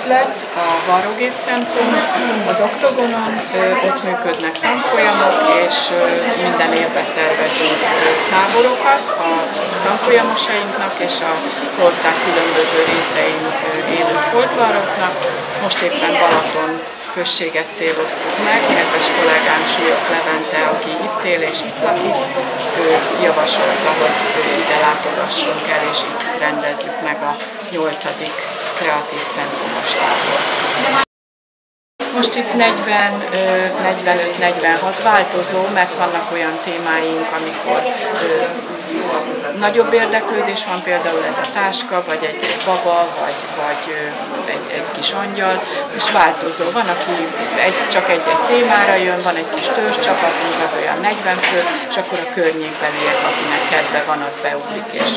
üzlet, a Varrógépcentrum, az Oktogonon, ott működnek tanfolyamok, és minden évben szervezünk táborokat a tanfolyamosainknak és az ország különböző részein élő foltvarroknak. Most éppen Balaton községet céloztuk meg, kedves kollégám Súlyog Levente, aki itt él és itt lakik, ő javasolta, hogy ide látogassunk el, és itt rendezzük meg a 8. kreatív centrumos tábort. Most itt 45-46 változó, mert vannak olyan témáink, amikor nagyobb érdeklődés van, például ez a táska, vagy egy baba, vagy egy kis angyal, és változó. Van, aki csak egy-egy témára jön, van egy kis törzscsapatunk, az olyan 40 fő, és akkor a környékbeliek, akinek kedve van, az beugrik és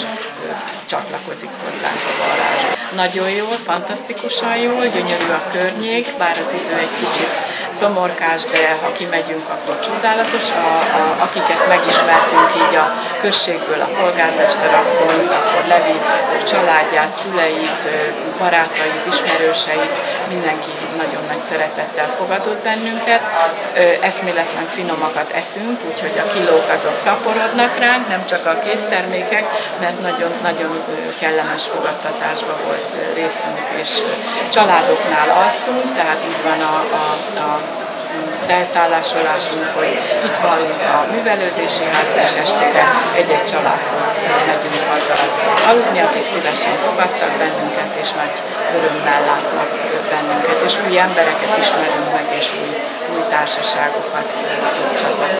csatlakozik hozzánk a varázsba. Nagyon jól, fantasztikusan jól, gyönyörű a környék, bár az idő egy kicsit szomorkás, de ha kimegyünk, akkor csodálatos. Akiket megismertünk így a községből, a polgármester asszonyt, akkor Levi családját, szüleit, barátait, ismerőseit, mindenki nagyon nagy szeretettel fogadott bennünket. Eszméletlen finomakat eszünk, úgyhogy a kilók azok szaporodnak ránk, nem csak a késztermékek, mert nagyon kellemes fogadtatásban volt részünk, és családoknál alszunk, tehát úgy van az elszállásolásunk, hogy itt vagyunk a művelődési házban, és estére egy-egy családhoz megyünk haza aludni, akik szívesen fogadtak bennünket, és nagy örömmel látnak bennünket, és új embereket ismerünk meg, és új társaságokat csatlakozunk.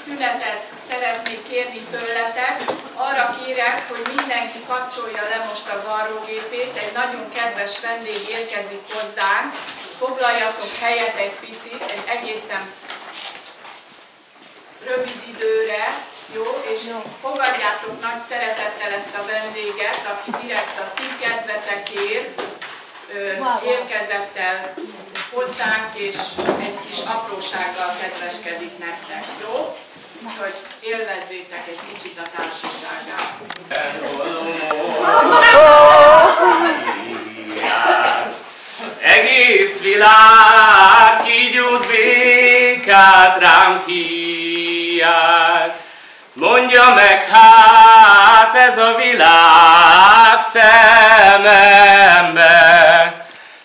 szünetet szeretnék kérni tőletek. Arra kérek, hogy mindenki kapcsolja le most a varrógépét, egy nagyon kedves vendég érkezik hozzánk. Foglaljatok helyet egy picit, egy egészen rövid időre, jó? És fogadjátok nagy szeretettel ezt a vendéget, aki direkt a ti kedvetekért érkezett el hozzánk, és egy kis aprósággal kedveskedik nektek, jó? Úgyhogy élvezzétek egy kicsit a társaságát. Az egész világ kígyót békát rám kiált. Mondja meg hát ez a világ szemembe,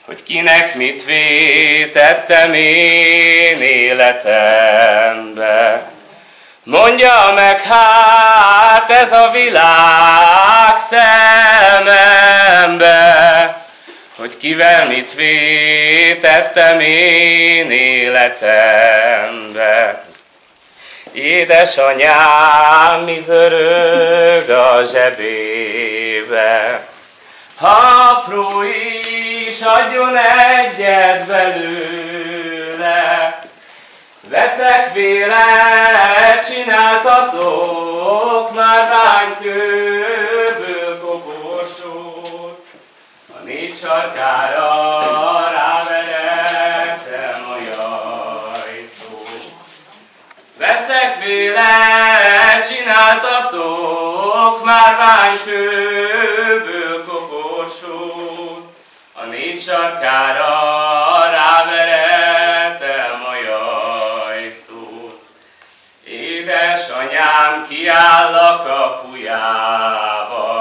hogy kinek mit vétettem én életembe. Mondja meg hát ez a világ szemembe, hogy kivel mit vétettem én életembe. Édesanyám mi zörög a zsebébe, apró is adjon egyet belőle. Veszek vélet, csináltatok már bánykőből koporsót, a négy sarkára ráverettem a jajszót. Veszek vélet, csináltatok már bánykőből koporsót, a négy sarkára ráverettem a jajszót. Édesanyám kiáll a kapujába,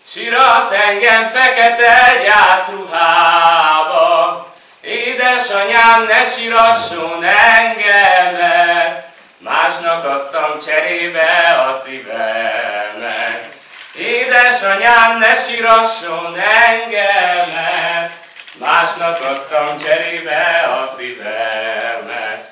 sirat engem fekete gyászruhába. Édesanyám, ne sirasson engemet, másnak adtam cserébe a szívemet. Édesanyám, ne sirasson engemet, másnak adtam cserébe a szívemet.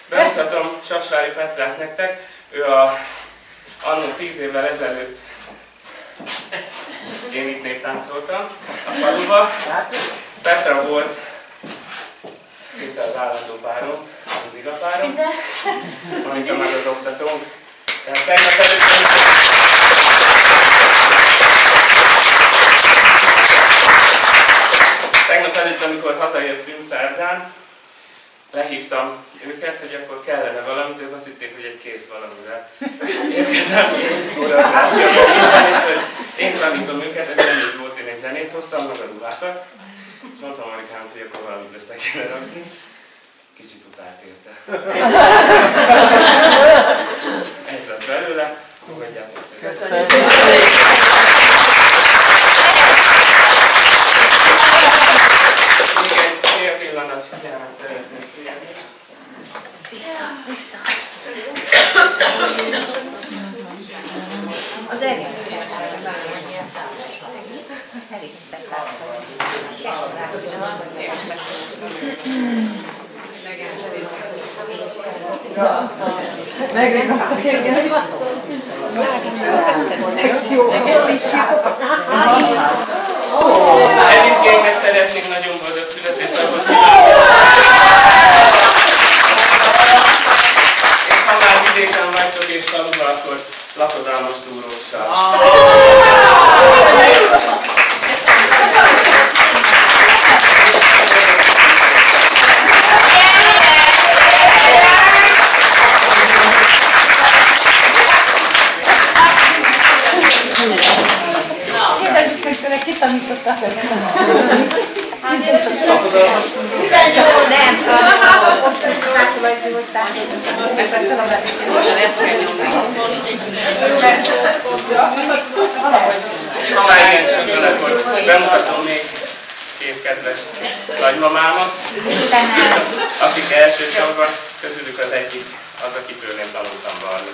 Bemutatom Sasvári Petrát nektek, ő annó 10 évvel ezelőtt én itt néptáncoltam a faluba. Petra volt szinte az állandó párom, az igapárom, Monika meg az oktatónk. Tehát tegnap előtt, amikor hazajöttünk szerdán, lehívtam őket, hogy akkor kellene valamit, ők azt hitték, hogy egy kész valamivel érkezem, és hogy én tanítom őket, ez zenét volt, én egy zenét hoztam, meg a ruhákat, és mondtam Marikának, hogy akkor valamit össze kéne rakni. Kicsit utált érte. Ez lett belőle, fogadjátok szépen. Még egy fél pillanat figyelmet szeretnék kérni. Vissza. Az egész Egyébként meg szeretnénk nagyon boldog születésnapot. És ha már vidéken vagytok és faluba, akkor lakodalmas túróssal. És ha már ilyen csöndölek, hogy bemutatom még két kedves nagymamámat, akik elsősorban közülük az egyik az, akitől én tanultam varni.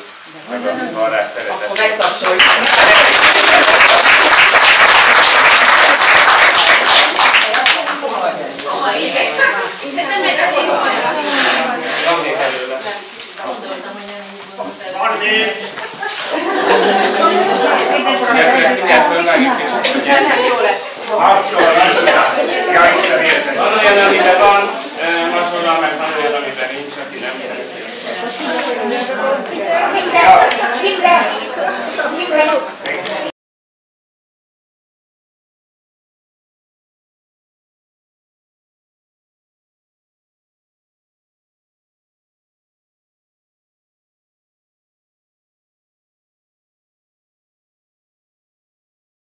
Meg a varrás szeretet. Akkor megtapsoljuk. Szerintem meg az én volna. Van még előle. Van még! Mindjárt fölvágjuk és van olyan, amiben van mazsola, meg van olyan, amiben nincs, aki nem szereti.